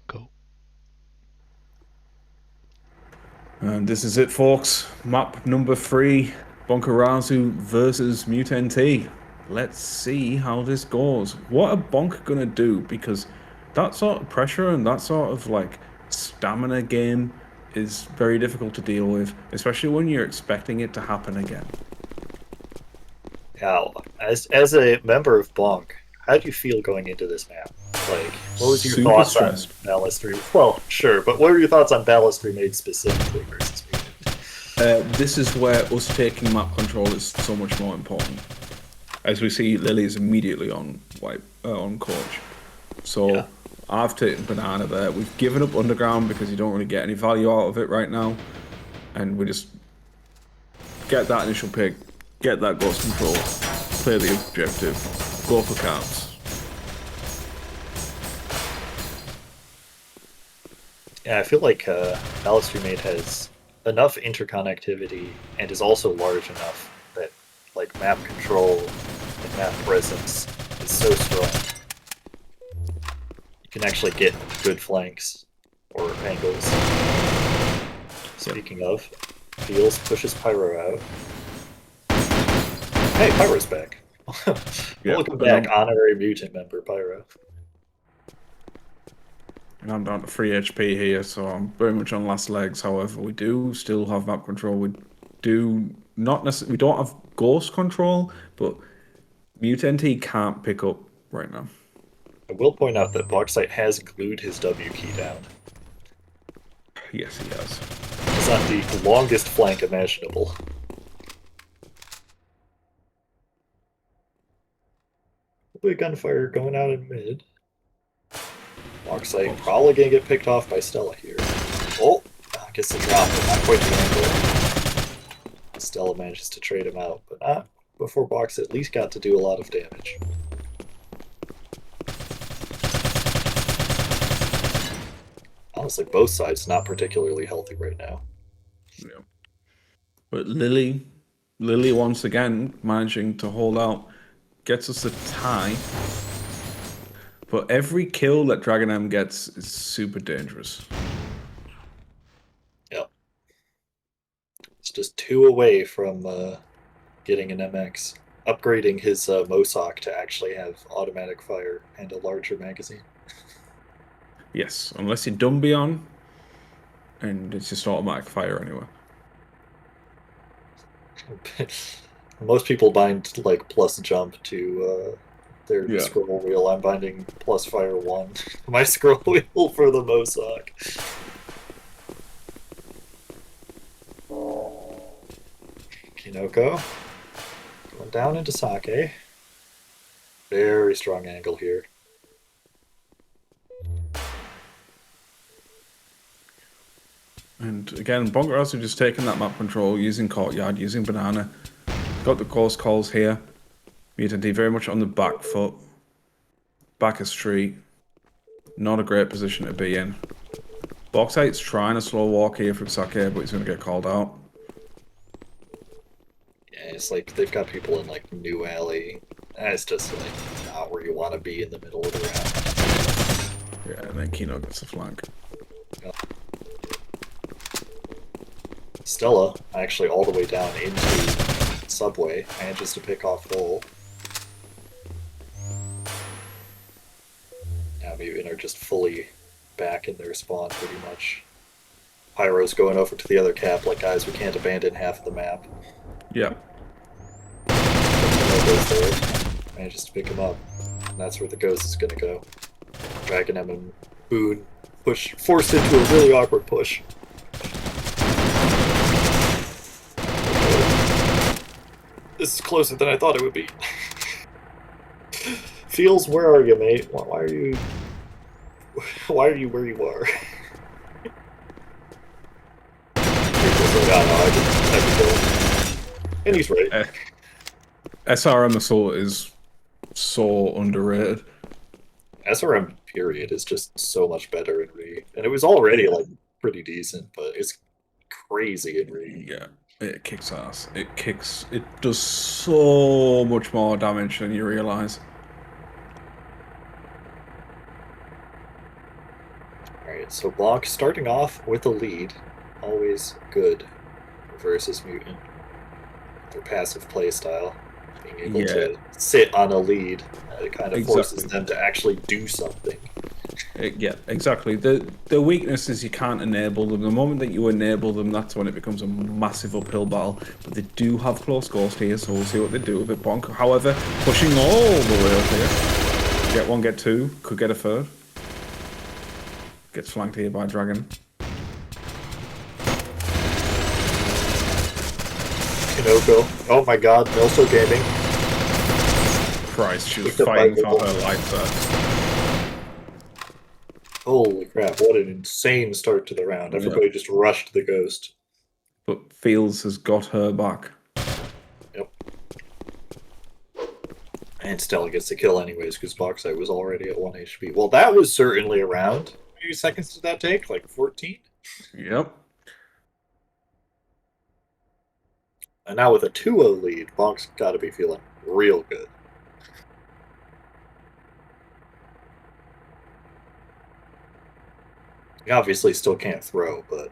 Go. And this is it, folks. Map number 3, Bonkarazu versus MUTENT. Let's see how this goes. What are Bonk gonna do? Because that sort of pressure and that sort of like stamina game is very difficult to deal with, especially when you're expecting it to happen again. Now, as a member of BONK, how do you feel going into this map? Like, what was your Super thoughts on stressed. Balustry? Well, sure, but what were your thoughts on Balustry made specifically versus Mutant? This is where us taking map control is so much more important. As we see, Lily's immediately on on coach. Yeah, So I've taken banana there. We've given up underground because you don't really get any value out of it right now, and we just get that initial pick, get that ghost control, play the objective, go for camps. yeah, I feel like Balustry made has enough interconnectivity and is also large enough that like map control and map presence is so strong. You can actually get good flanks or angles. Yep. Speaking of, Feels pushes Pyro out. Hey, Pyro's back. Yeah, Welcome back, honorary mutant member Pyro. and I'm down to 3 HP here, so I'm very much on last legs. However, we do still have map control. We do not necessarily. We don't have ghost control, but Mutant can't pick up right now. I will point out that Bauxite has glued his W key down. Yes, he has. It's not the longest flank imaginable. Gunfire going out in mid. Bauxite probably gonna get picked off by Stella here. Oh, gets the drop, but not quite the angle. Stella manages to trade him out, but not before Box at least got to do a lot of damage. Honestly, both sides not particularly healthy right now. Yeah. But Lily once again managing to hold out, gets us a tie. But every kill that Dragon M gets is super dangerous. Yep. It's just 2 away from getting an MX. Upgrading his Mosok to actually have automatic fire and a larger magazine. Yes, unless you're Dumbion, and it's just automatic fire anyway. Most people bind like plus jump to their Yeah. scroll wheel. I'm binding plus fire 1. My scroll wheel for the Mosok. Kinoko going down into Sake. Very strong angle here. And again, Bonkers just taking that map control, using Courtyard, using Banana. Got the close calls here. Mutant D very much on the back foot. Back of street. Not a great position to be in. Bauxite's trying to slow walk here from Sake, but he's going to get called out. Yeah, it's like they've got people in like New Alley. It's just like not where you want to be in the middle of the round. Yeah, and then Kino gets the flank. Yeah. Stella, actually all the way down into Subway, manages to pick off Roll. Now Mutant are just fully back in their spawn pretty much. Pyro's going over to the other cap like, guys, we can't abandon half of the map. Yeah. Goes there, manages to pick him up. And that's where the ghost is gonna go. Dragon M and Boone forced into a really awkward push. This is closer than I thought it would be. Feels, where are you, mate? Why are you where you are? And he's right. SRM Assault is so underrated. SRM period is just so much better in Re. And it was already like pretty decent, but it's crazy in Re. Yeah, it kicks ass. It does so much more damage than you realize. Alright, so BONK starting off with a lead. Always good versus Mutant. Their passive playstyle. Being able Yeah, to sit on a lead. It kind of forces exactly. them to actually do something. Yeah, exactly. The weakness is you can't enable them. The moment that you enable them, that's when it becomes a massive uphill battle. But they do have close ghost here, so we'll see what they do with it. Bonk, however, pushing all the way up here. Get one, get two, could get a third. Gets flanked here by Dragon. Kinoko. Oh my god, Milso Gaming. Christ, she was Picked up by fighting for Google. her life there. Holy crap, what an insane start to the round. Yeah. Everybody just rushed the ghost. But Fields has got her back. Yep. And Stella gets the kill anyways, because Bauxite was already at 1 HP. Well, that was certainly around. How many seconds did that take? Like 14? Yep. And now with a 2-0 lead, Bonk's got to be feeling real good. He obviously still can't throw, but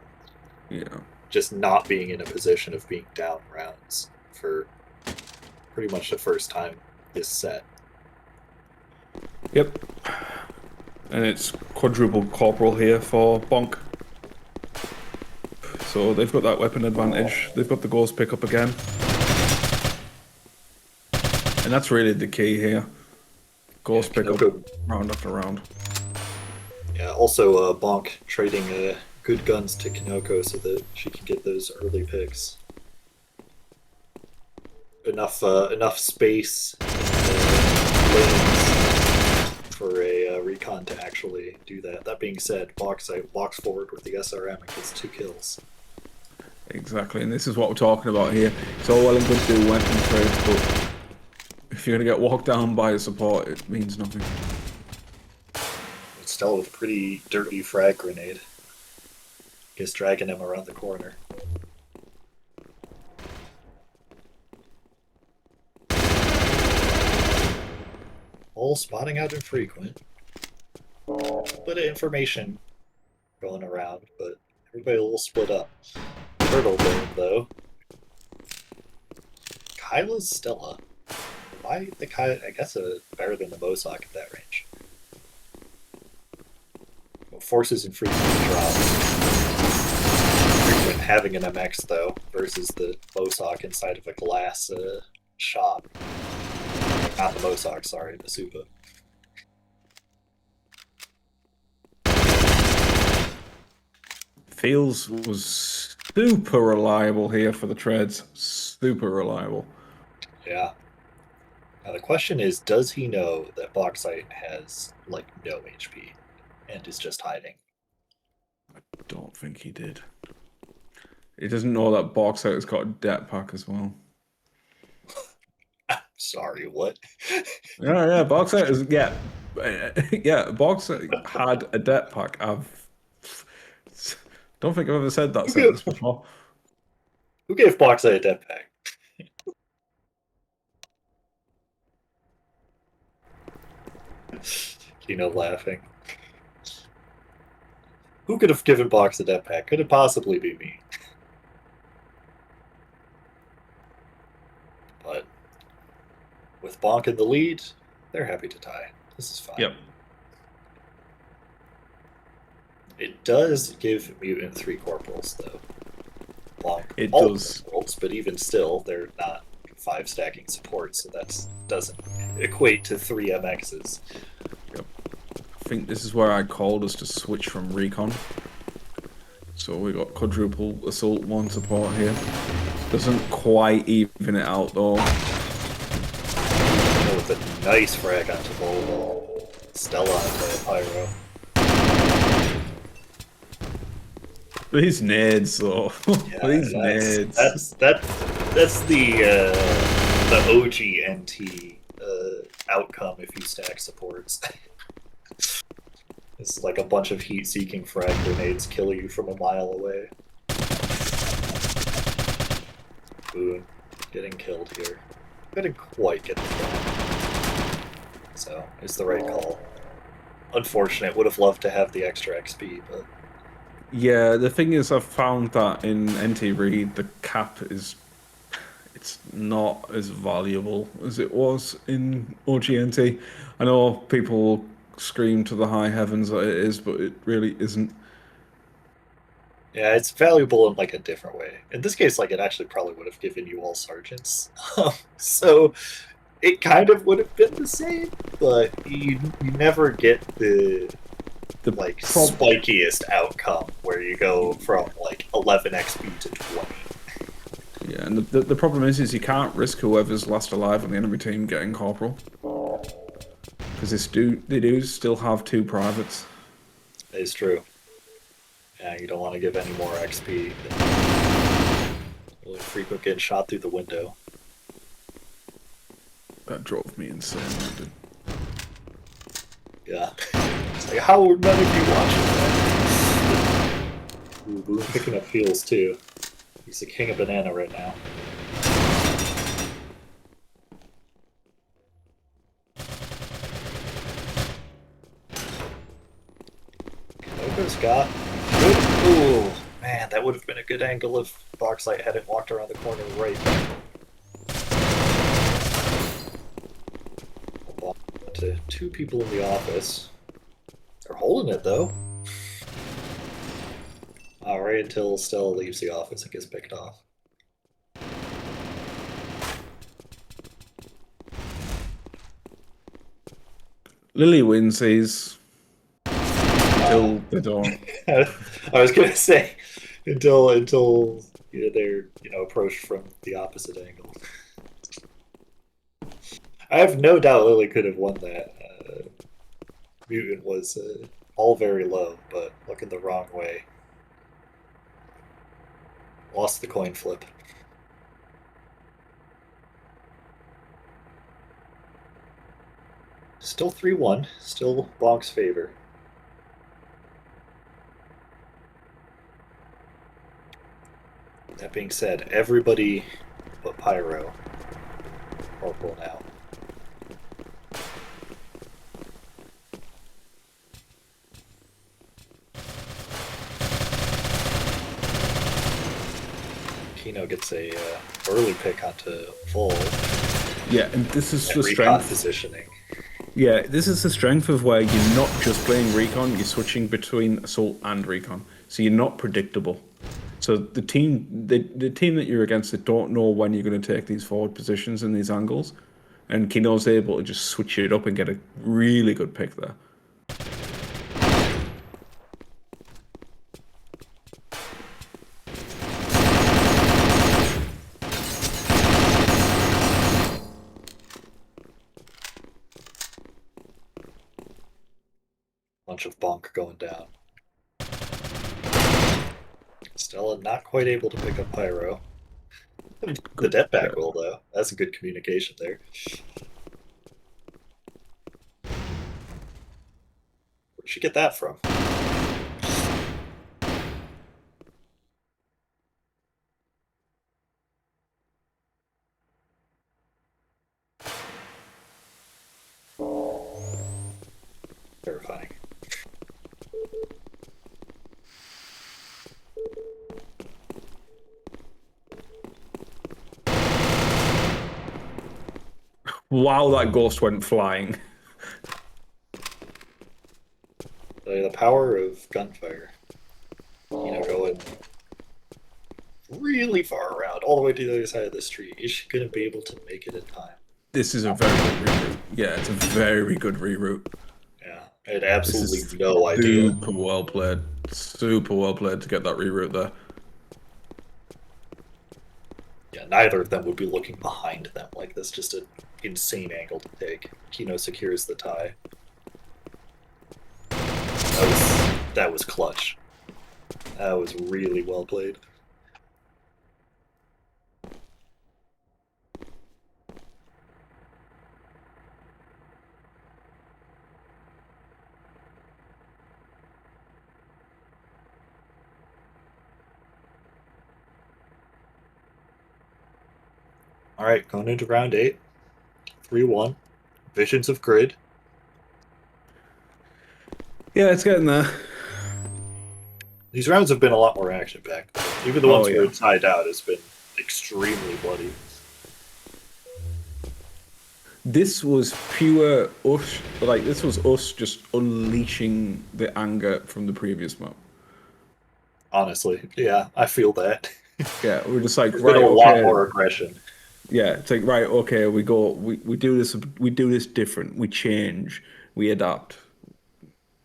Yeah. just not being in a position of being down rounds for pretty much the first time this set. Yep. And it's quadruple corporal here for Bonk. So they've got that weapon advantage. They've got the ghost pickup again. And that's really the key here. Ghost pickup round after round. Yeah, also Bonk trading good guns to Kinoko so that she can get those early picks. Enough space for a recon to actually do that. That being said, Bauxite walks forward with the SRM and gets 2 kills. Exactly, and this is what we're talking about here. It's all well and good to do weapon trades, but if you're going to get walked down by a support, it means nothing. Stella with a pretty dirty frag grenade. Gets dragging him around the corner. All spotting out infrequent. Bit of information going around, but everybody a little split up. Turtle game, though. Kyla's Stella. Why the Kyla? I guess better than the Mosok at that range. Well, forces and frequent drop. Frequent having an MX though versus the Mosok inside of a glass shop. Not the Mosok, sorry, the Suba. Fields was super reliable here for the trades. Super reliable. Yeah. Now the question is, does he know that Bauxite has like no HP and is just hiding? I don't think he did. He doesn't know that Bauxite has got a debt pack as well. Sorry, what? Yeah, Bauxite is yeah. Bauxite had a debt pack. Don't think I've ever said that sentence before. Who gave Bauxite a dead pack? Kino laughing. Who could have given Box a dead pack? Could it possibly be me? But with Bonk in the lead, they're happy to tie. This is fine. Yep. It does give Mutant 3 corporals, though. Bonk It all does. corporals, but even still, they're not 5 stacking support, so that doesn't equate to 3 MXs. Yep. I think this is where I called us to switch from recon. So we got quadruple assault 1 support here. Doesn't quite even it out though. With a nice frag onto Volvo. Stella onto Pyro. These nades though. Yeah, These nades. That's the OG NT outcome if you stack supports. It's like a bunch of heat-seeking frag grenades kill you from a mile away. Boone getting killed here. Couldn't quite get the kill. So, it's the right call. unfortunate. Would have loved to have the extra XP, but Yeah, the thing is, I've found that in NT Read, the cap is it's not as valuable as it was in OGNT. I know people will scream to the high heavens that it is, but it really isn't. yeah, it's valuable in like a different way. In this case, like it actually probably would have given you all sergeants. So it kind of would have been the same, but you never get the The like prob spikiest outcome where you go from like 11 XP to 20. Yeah, and the problem is you can't risk whoever's last alive on the enemy team getting corporal because they do still have two privates. It's true. Yeah, you don't want to give any more XP. Really frequent getting shot through the window. That drove me insane. That did. Yeah. It's like, how are none of you watching that? Ooh, Boone picking up heals too. He's the king of banana right now. Logo's got good. Ooh, man, that would have been a good angle if Boxlight hadn't walked around the corner right. To two people in the office. They're holding it though. Alright, until Stella leaves the office and gets picked off. Lily wins these until they don't. I was gonna say until they're approached from the opposite angle. I have no doubt Lily could have won that. Mutant was all very low, but looking the wrong way. Lost the coin flip. Still 3-1. Still Bonk's favor. That being said, everybody but Pyro corporal now. Kino gets a early pick onto full. Yeah, and this is And the recon strength. positioning. Yeah, this is the strength of where you're not just playing recon, you're switching between assault and recon. So you're not predictable. So the team that you're against, they don't know when you're going to take these forward positions and these angles, and Kino's able to just switch it up and get a really good pick there. Bunch of bonk going down. Stella not quite able to pick up Pyro. The Good. debt back will though. That's a good communication there. Where'd she get that from? Terrifying. Wow, that ghost went flying. The power of gunfire. Going really far around, all the way to the other side of the street. Is she going to be able to make it in time? This is a very good reroute. Yeah, it's a very good reroute. Yeah, I had This absolutely is no idea. super well played. Super well played to get that reroute there. Yeah, neither of them would be looking behind them like this. Just an insane angle to take. Kino secures the tie. That was clutch. That was really well played. All right, going into round 8. 3-1. Visions of Grid. Yeah, it's getting there. These rounds have been a lot more action-packed. Even the Oh ones where yeah. it's tied out has been extremely bloody. This was pure us. Like this was us just unleashing the anger from the previous map. Honestly, yeah, I feel that. Yeah, we're just like There's been a right, lot okay. more aggression. Yeah, it's like right, okay. We do this. We do this different. We change. We adapt.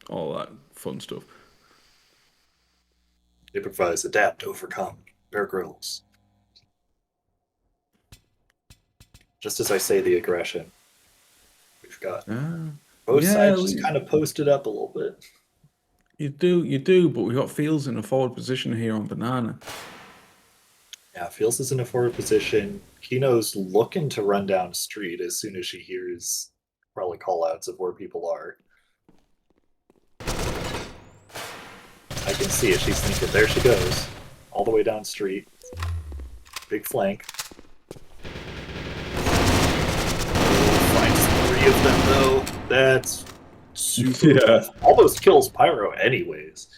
All that fun stuff. Improvise, adapt, overcome. Bear Grylls. Just as I say the aggression, we've got Ah, both yeah, sides just kind of posted up a little bit. you do. But we got Fields in a forward position here on banana. Yeah, Fields is in a forward position. Kino's looking to run down street as soon as she hears probably call outs of where people are. I can see it. She's thinking, there she goes. All the way down street. Big flank. Finds 3 of them, though. That's super rough. Almost kills Pyro anyways,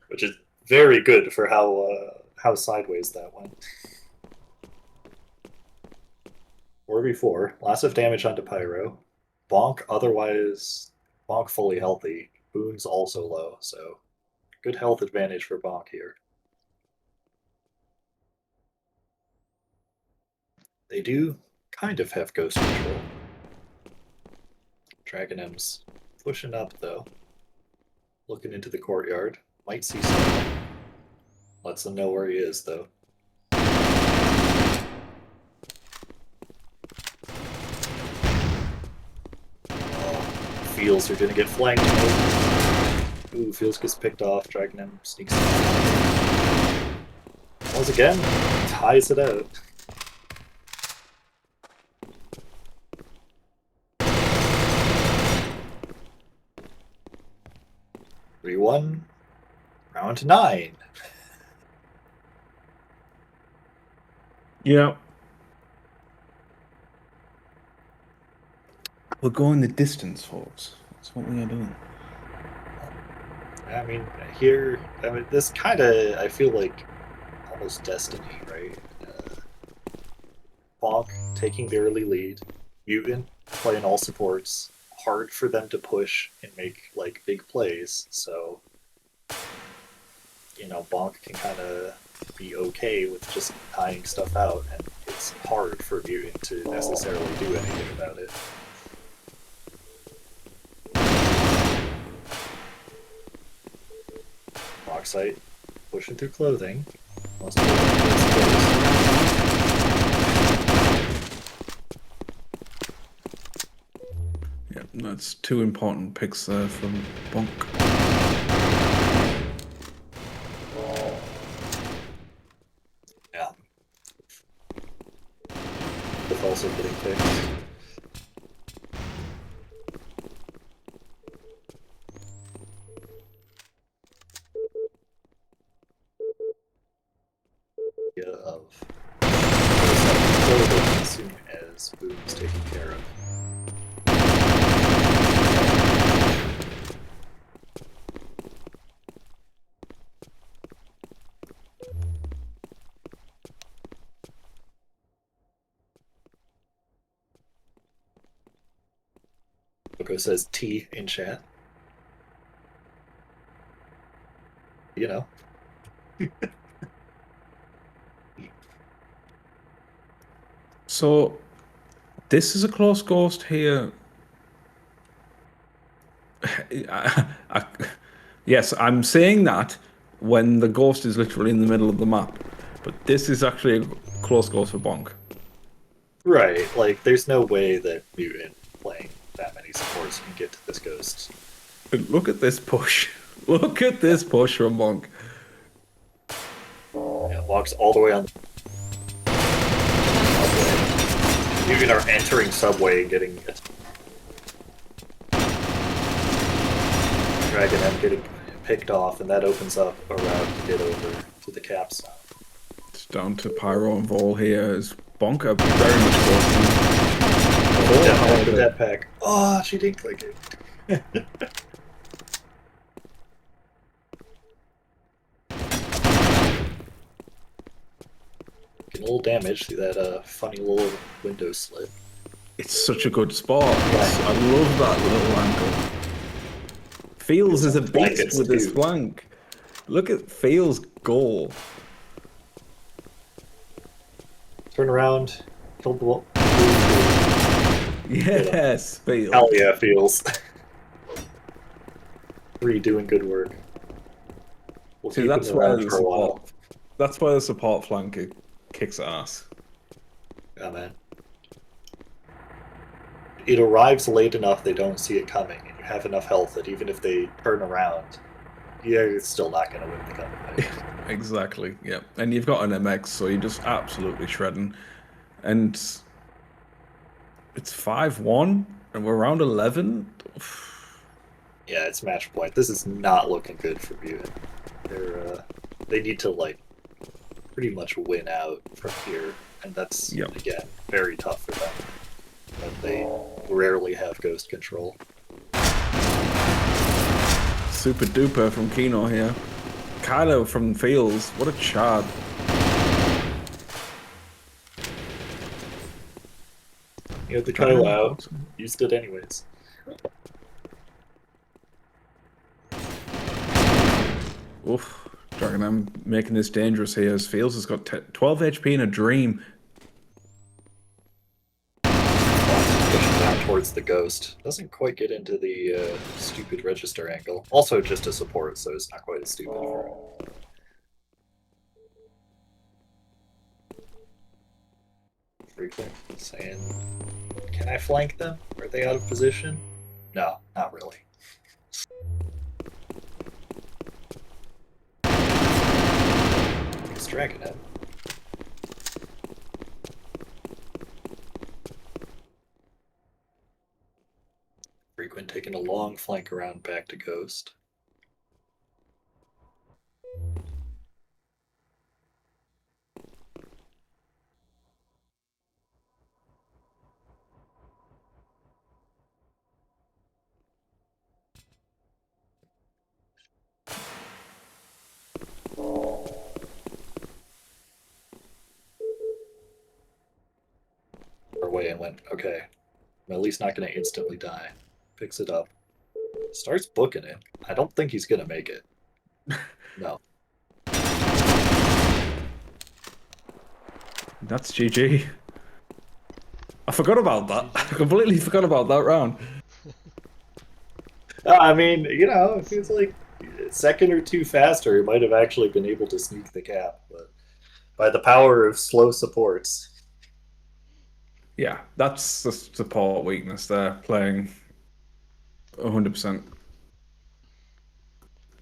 which is very good for how sideways that went. 4v4. Lots of damage onto Pyro. Bonk, otherwise, Bonk fully healthy. Boon's also low, so good health advantage for Bonk here. They do kind of have ghost control. Dragon M's pushing up, though. Looking into the courtyard. Might see someone. Lets them know where he is, though. Fields are gonna get flanked. Ooh, Fields gets picked off. Dragon M sneaks in. Once again, ties it out. Three-1. Round 9. Yeah. We're going the distance, folks. That's what we are doing. I mean, here, this kind of, I feel like, almost destiny, right? Bonk taking the early lead, Mutant playing all supports, hard for them to push and make, like, big plays, so, you know, Bonk can kind of be okay with just tying stuff out, and it's hard for Mutant to necessarily do anything about it. Bauxite pushing through clothing. Must be Yeah, that's 2 important picks there from Bonk. yeah. With also getting picks. Of clothing as soon as Boom's taken care of. Coco says T in chat. You know. So, this is a close ghost here. Yes, I'm saying that when the ghost is literally in the middle of the map. But this is actually a close ghost for Bonk. Right, like there's no way that Mutant playing that many supports can get to this ghost. Look at this push. Look at this push from Bonk. Yeah, walks all the way on subway. Mutant are entering subway and getting it. Dragon M getting picked off, and that opens up a route to get over to the caps. It's down to Pyro and Vol here as Bonk are very much close. That pack. Oh, she didn't click it. Taking a little damage through that funny little window slit. It's such a good spot. I love that little angle. Feels is a beast with his flank. Look at Feels' goal. Turn around, kill the wall. Yes, Feels. Hell yeah, Feels. 3 doing good work. We'll See, keep that's him why around the for a while. support. That's why the support flank kicks ass. Yeah, man. It arrives late enough they don't see it coming, and you have enough health that even if they turn around, you're still not going to win the gunfight. Exactly, yeah. And you've got an MX, so you're just absolutely shredding. And it's 5-1, and we're around 11. Yeah, it's match point. This is not looking good for Mutant. They need to like pretty much win out from here, and that's again very tough for them. But they rarely have ghost control. Super duper from Kino here. Kylo from Fields. What a chad. You had the Kylo out. Used it anyways. Oof. Dragon, I'm making this dangerous here as Fields has got 12 HP in a dream. Pushing down towards the ghost. Doesn't quite get into the stupid register angle. Also just a support, so it's not quite as stupid for him. Frequent saying, can I flank them? Are they out of position? No, not really. He's dragging it. Frequent taking a long flank around back to Ghost. Away and went, okay, I'm at least not going to instantly die. Picks it up. Starts booking it. I don't think he's going to make it. No. That's GG. I forgot about that. I completely forgot about that round. I mean, you know, it feels like a second or two faster, he might have actually been able to sneak the cap, but by the power of slow supports. Yeah, that's the support weakness there, playing 100%.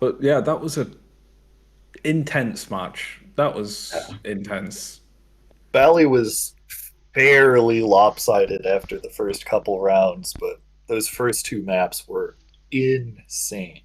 But yeah, that was a intense match. That was intense. Bally was fairly lopsided after the first couple rounds, but those first 2 maps were insane.